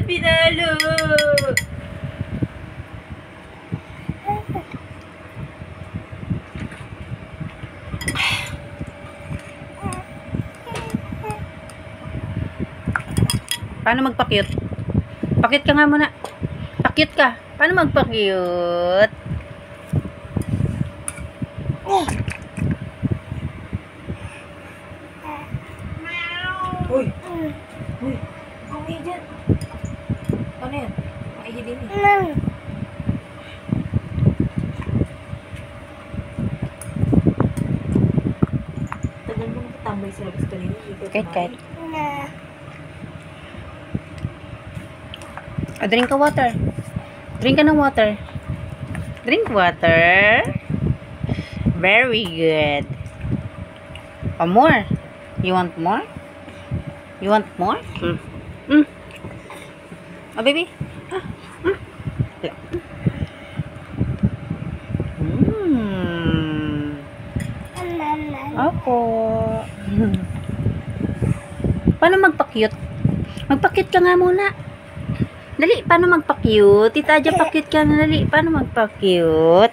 Pinalo. Paano magpa-cute? Pakit ka nga muna. Pakit ka. Paano magpa-cute? Uy! Uy! Ang iya dyan! Ano yan? Ang iya din eh. Tagal mo nakatambay sa labas kanina. Kahit. Drink ka water. Drink ka ng water. Drink water. Very good. More. You want more? You want more? Oh, baby. Opo. Paano magpa-cute? Magpa-cute ka nga muna. Dali, paano magpa-cute? Tita Aja, pa-cute ka na. Dali, paano magpa-cute?